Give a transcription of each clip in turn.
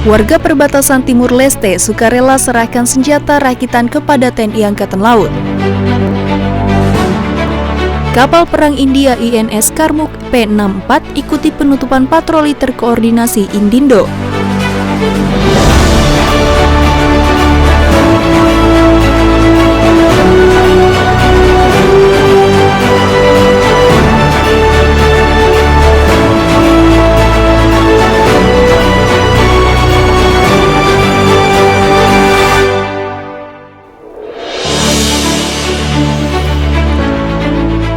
Warga perbatasan Timur Leste sukarela serahkan senjata rakitan kepada TNI Angkatan Laut. Kapal perang India INS Karmuk P64 ikuti penutupan patroli terkoordinasi Indindo.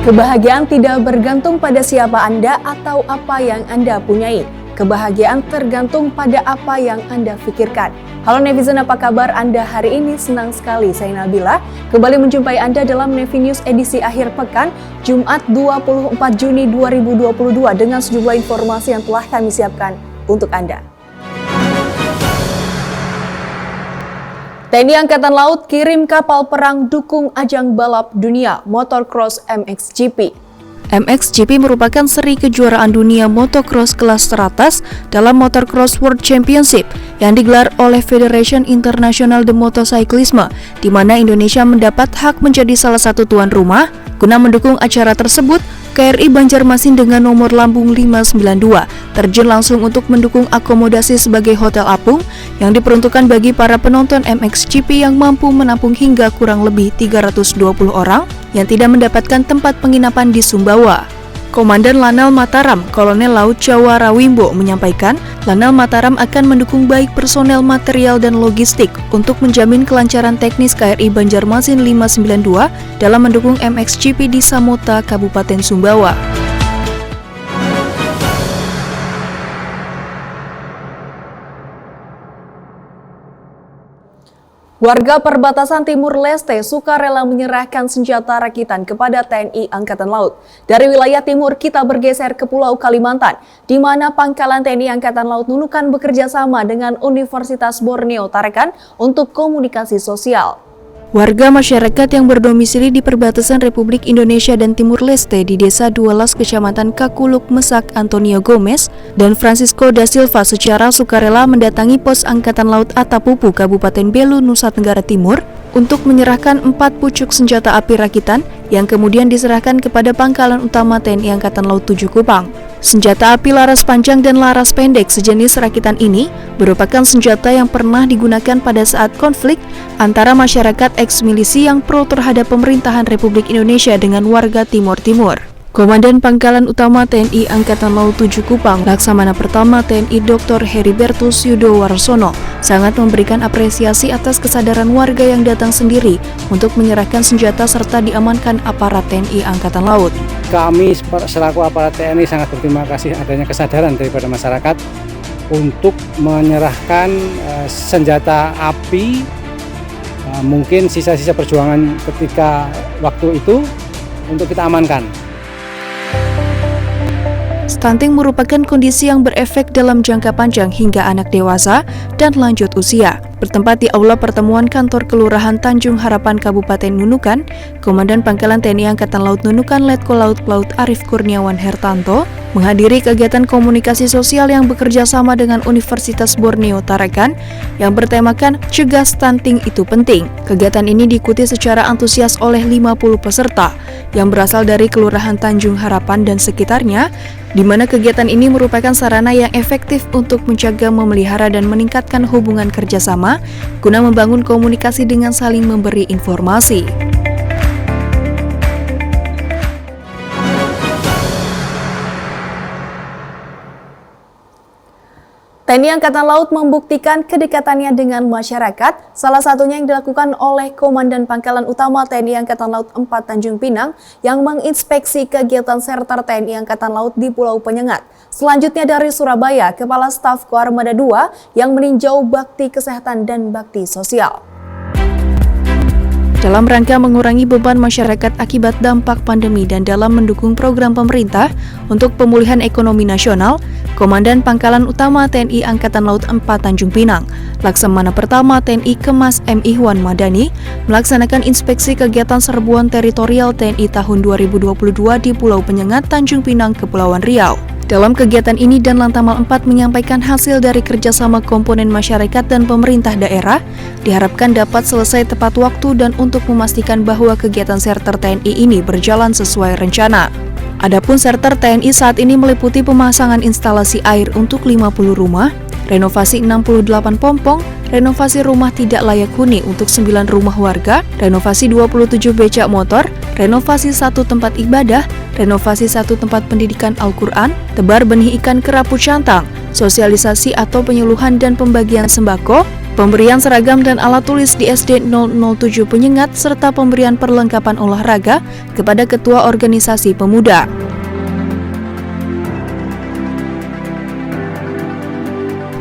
Kebahagiaan tidak bergantung pada siapa Anda atau apa yang Anda punyai. Kebahagiaan tergantung pada apa yang Anda pikirkan. Halo netizen, apa kabar Anda hari ini? Senang sekali saya Nabila kembali menjumpai Anda dalam Nevi News edisi akhir pekan Jumat 24 Juni 2022 dengan sejumlah informasi yang telah kami siapkan untuk Anda. TNI Angkatan Laut kirim kapal perang dukung ajang balap dunia Motocross MXGP. MXGP merupakan seri kejuaraan dunia motocross kelas teratas dalam Motocross World Championship yang digelar oleh Federation International de Motocyclisme, di mana Indonesia mendapat hak menjadi salah satu tuan rumah. Guna mendukung acara tersebut, KRI Banjarmasin dengan nomor lambung 592 terjun langsung untuk mendukung akomodasi sebagai hotel apung yang diperuntukkan bagi para penonton MXGP yang mampu menampung hingga kurang lebih 320 orang yang tidak mendapatkan tempat penginapan di Sumbawa. Komandan Lanal Mataram, Kolonel Laut Jawa Rawimbo menyampaikan, Lanal Mataram akan mendukung baik personel, material, dan logistik untuk menjamin kelancaran teknis KRI Banjarmasin 592 dalam mendukung MXGP di Samota, Kabupaten Sumbawa. Warga perbatasan Timur Leste sukarela menyerahkan senjata rakitan kepada TNI Angkatan Laut. Dari wilayah timur kita bergeser ke Pulau Kalimantan, di mana pangkalan TNI Angkatan Laut Nunukan bekerja sama dengan Universitas Borneo Tarakan untuk komunikasi sosial. Warga masyarakat yang berdomisili di perbatasan Republik Indonesia dan Timur Leste di Desa Dualas, Kecamatan Kakuluk, Mesak, Antonio Gomez dan Francisco da Silva secara sukarela mendatangi pos Angkatan Laut Atapupu, Kabupaten Belu, Nusa Tenggara Timur untuk menyerahkan 4 pucuk senjata api rakitan yang kemudian diserahkan kepada pangkalan utama TNI Angkatan Laut 7 Kupang. Senjata api laras panjang dan laras pendek sejenis rakitan ini merupakan senjata yang pernah digunakan pada saat konflik antara masyarakat eks-milisi yang pro terhadap pemerintahan Republik Indonesia dengan warga Timur-Timur. Komandan Pangkalan Utama TNI Angkatan Laut 7 Kupang, Laksamana Pertama TNI Dr. Heribertus Yudo Warsono, sangat memberikan apresiasi atas kesadaran warga yang datang sendiri untuk menyerahkan senjata serta diamankan aparat TNI Angkatan Laut. Kami selaku aparat TNI sangat berterima kasih adanya kesadaran daripada masyarakat untuk menyerahkan senjata api, mungkin sisa-sisa perjuangan ketika waktu itu untuk kita amankan. Stunting merupakan kondisi yang berefek dalam jangka panjang hingga anak dewasa dan lanjut usia. Bertempat di Aula Pertemuan Kantor Kelurahan Tanjung Harapan Kabupaten Nunukan, Komandan Pangkalan TNI Angkatan Laut Nunukan Letko Laut Pelaut Arif Kurniawan Hertanto menghadiri kegiatan komunikasi sosial yang bekerja sama dengan Universitas Borneo Tarakan yang bertemakan Cegah Stunting Itu Penting. Kegiatan ini diikuti secara antusias oleh 50 peserta yang berasal dari Kelurahan Tanjung Harapan dan sekitarnya, di mana kegiatan ini merupakan sarana yang efektif untuk menjaga, memelihara, dan meningkatkan hubungan kerjasama guna membangun komunikasi dengan saling memberi informasi. TNI Angkatan Laut membuktikan kedekatannya dengan masyarakat, salah satunya yang dilakukan oleh Komandan Pangkalan Utama TNI Angkatan Laut 4 Tanjung Pinang yang menginspeksi kegiatan serter TNI Angkatan Laut di Pulau Penyengat. Selanjutnya dari Surabaya, Kepala Staf Koarmada II yang meninjau bakti kesehatan dan bakti sosial. Dalam rangka mengurangi beban masyarakat akibat dampak pandemi dan dalam mendukung program pemerintah untuk pemulihan ekonomi nasional, Komandan Pangkalan Utama TNI Angkatan Laut 4 Tanjung Pinang, Laksamana Pertama TNI Kemas M. Ihwan Madani, melaksanakan inspeksi kegiatan serbuan teritorial TNI tahun 2022 di Pulau Penyengat, Tanjung Pinang, Kepulauan Riau. Dalam kegiatan ini, Dan Lantamal 4 menyampaikan hasil dari kerjasama komponen masyarakat dan pemerintah daerah diharapkan dapat selesai tepat waktu dan untuk memastikan bahwa kegiatan Serter TNI ini berjalan sesuai rencana. Adapun Serter TNI saat ini meliputi pemasangan instalasi air untuk 50 rumah, renovasi 68 pompong, renovasi rumah tidak layak huni untuk 9 rumah warga, renovasi 27 becak motor, renovasi 1 tempat ibadah, renovasi 1 tempat pendidikan Al-Quran, tebar benih ikan kerapu cantang, sosialisasi atau penyuluhan dan pembagian sembako, pemberian seragam dan alat tulis di SD 007 Penyengat, serta pemberian perlengkapan olahraga kepada ketua organisasi pemuda.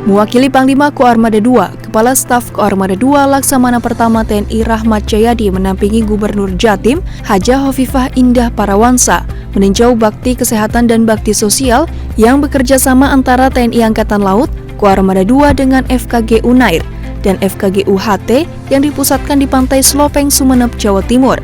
Mewakili Panglima Koarmada II, Kepala Staf Koarmada II Laksamana Pertama TNI Rahmat Jayadi menampingi Gubernur Jatim Haja Hovifah Indah Parawansa meninjau bakti kesehatan dan bakti sosial yang bekerja sama antara TNI Angkatan Laut, Koarmada II dengan FKG Unair dan FKG UHT yang dipusatkan di Pantai Slopeng, Sumeneb, Jawa Timur.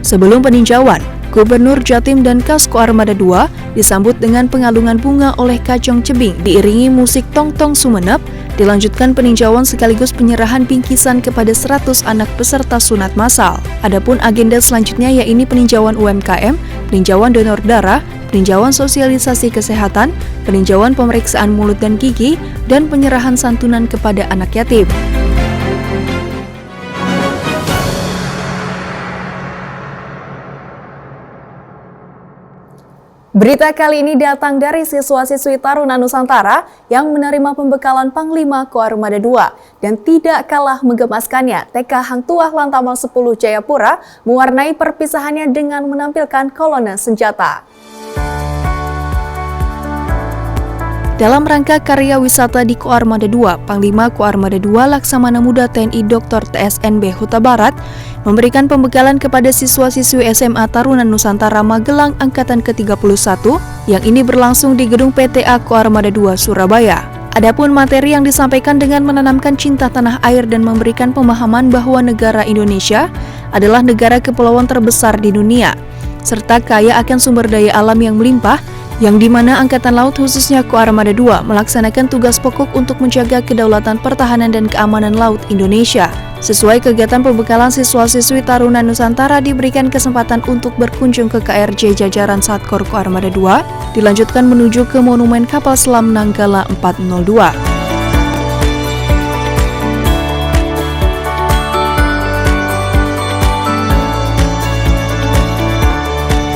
Sebelum peninjauan, Gubernur Jatim dan Kas Koarmada II disambut dengan pengalungan bunga oleh Kacong Cebing diiringi musik Tong-Tong Sumeneb, dilanjutkan peninjauan sekaligus penyerahan bingkisan kepada 100 anak peserta sunat massal. Adapun agenda selanjutnya yaitu peninjauan UMKM, peninjauan donor darah, peninjauan sosialisasi kesehatan, peninjauan pemeriksaan mulut dan gigi, dan penyerahan santunan kepada anak yatim. Berita kali ini datang dari siswa-siswi Taruna Nusantara yang menerima pembekalan Panglima Koarmada II. Dan tidak kalah menggemaskannya, TK Hang Tuah Lantamal 10 Jayapura mewarnai perpisahannya dengan menampilkan kolonel senjata. Dalam rangka karya wisata di Koarmada II, Panglima Koarmada II Laksamana Muda TNI Dr. TSNB Huta Barat memberikan pembekalan kepada siswa-siswi SMA Taruna Nusantara Magelang Angkatan ke-31 yang ini berlangsung di Gedung PTA Koarmada II Surabaya. Adapun materi yang disampaikan dengan menanamkan cinta tanah air dan memberikan pemahaman bahwa negara Indonesia adalah negara kepulauan terbesar di dunia, serta kaya akan sumber daya alam yang melimpah, yang dimana Angkatan Laut khususnya Koarmada II melaksanakan tugas pokok untuk menjaga kedaulatan pertahanan dan keamanan laut Indonesia. Sesuai kegiatan pembekalan, siswa-siswi Taruna Nusantara diberikan kesempatan untuk berkunjung ke KRJ jajaran Satkor Koarmada II, dilanjutkan menuju ke Monumen Kapal Selam Nanggala 402.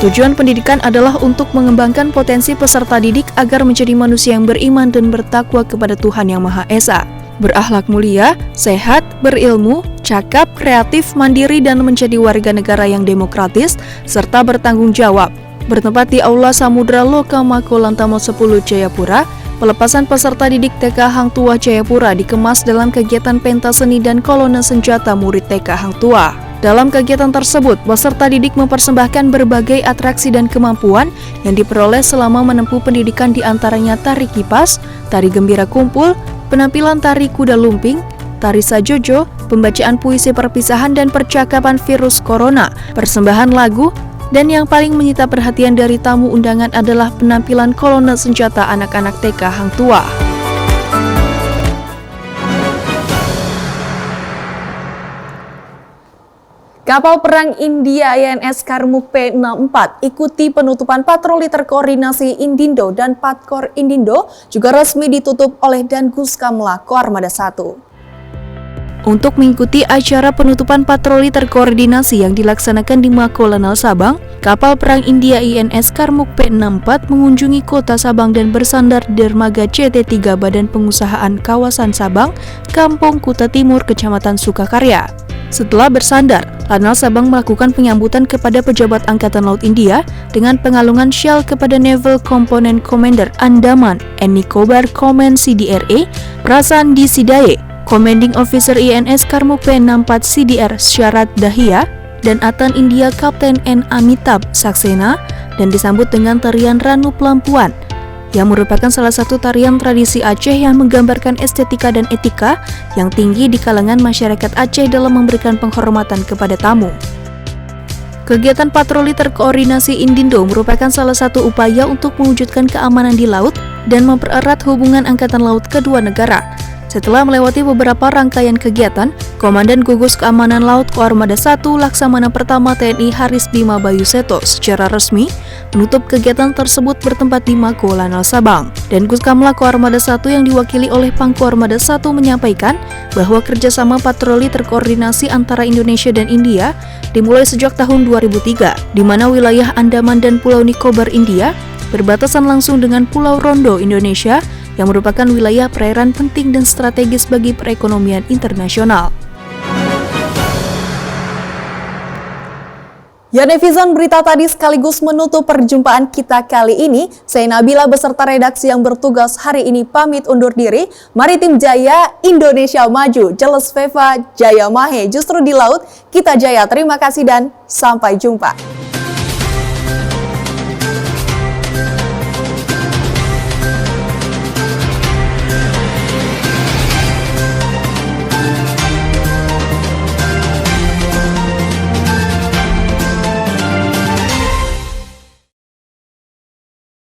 Tujuan pendidikan adalah untuk mengembangkan potensi peserta didik agar menjadi manusia yang beriman dan bertakwa kepada Tuhan Yang Maha Esa, berakhlak mulia, sehat, berilmu, cakap, kreatif, mandiri, dan menjadi warga negara yang demokratis, serta bertanggung jawab. Bertempat di Aula Samudra Loka Mako Lantamal 10 Jayapura, pelepasan peserta didik TK Hang Tuah Jayapura dikemas dalam kegiatan pentas seni dan kolonel senjata murid TK Hang Tuah. Dalam kegiatan tersebut, peserta didik mempersembahkan berbagai atraksi dan kemampuan yang diperoleh selama menempuh pendidikan, di antaranya tari kipas, tari gembira kumpul, penampilan tari kuda lumping, tari sajojo, pembacaan puisi perpisahan dan percakapan virus corona, persembahan lagu, dan yang paling menyita perhatian dari tamu undangan adalah penampilan kolonel senjata anak-anak TK Hang Tuah. Kapal perang India INS Karmuk P64 ikuti penutupan patroli terkoordinasi Indindo dan Patkor Indindo juga resmi ditutup oleh Dangus Kamla Koarmada 1. Untuk mengikuti acara penutupan patroli terkoordinasi yang dilaksanakan di Mako Lanal Sabang, kapal perang India INS Karmuk P64 mengunjungi kota Sabang dan bersandar di dermaga CT3 Badan Pengusahaan Kawasan Sabang, Kampung Kuta Timur, Kecamatan Sukakarya. Setelah bersandar, Lanal Sabang melakukan penyambutan kepada pejabat Angkatan Laut India dengan pengalungan shell kepada Naval Component Commander Andaman and Nicobar Command CDRA, Prasan D. Sidaye, Commanding Officer INS Karmuk P64 CDR Syarat Dahia, dan Atan India Kapten N. Amitabh Saxena, dan disambut dengan tarian Ranu Pelampuan, yang merupakan salah satu tarian tradisi Aceh yang menggambarkan estetika dan etika yang tinggi di kalangan masyarakat Aceh dalam memberikan penghormatan kepada tamu. Kegiatan patroli terkoordinasi Indindo merupakan salah satu upaya untuk mewujudkan keamanan di laut dan mempererat hubungan Angkatan Laut kedua negara. Setelah melewati beberapa rangkaian kegiatan, Komandan Gugus Keamanan Laut Koarmada 1 Laksamana Pertama TNI Haris Bima Bayuseto secara resmi menutup kegiatan tersebut bertempat di Mako Lanal Sabang. Dan Guskamla Koarmada 1 yang diwakili oleh Pangko Armada 1 menyampaikan bahwa kerjasama patroli terkoordinasi antara Indonesia dan India dimulai sejak tahun 2003, di mana wilayah Andaman dan Pulau Nicobar India berbatasan langsung dengan Pulau Rondo Indonesia yang merupakan wilayah perairan penting dan strategis bagi perekonomian internasional. Ya netizen, berita tadi sekaligus menutup perjumpaan kita kali ini. Saya Nabila beserta redaksi yang bertugas hari ini pamit undur diri. Mari tim Jaya, Indonesia maju. Jelas Veva, Jaya Mahe. Justru di laut kita jaya. Terima kasih dan sampai jumpa.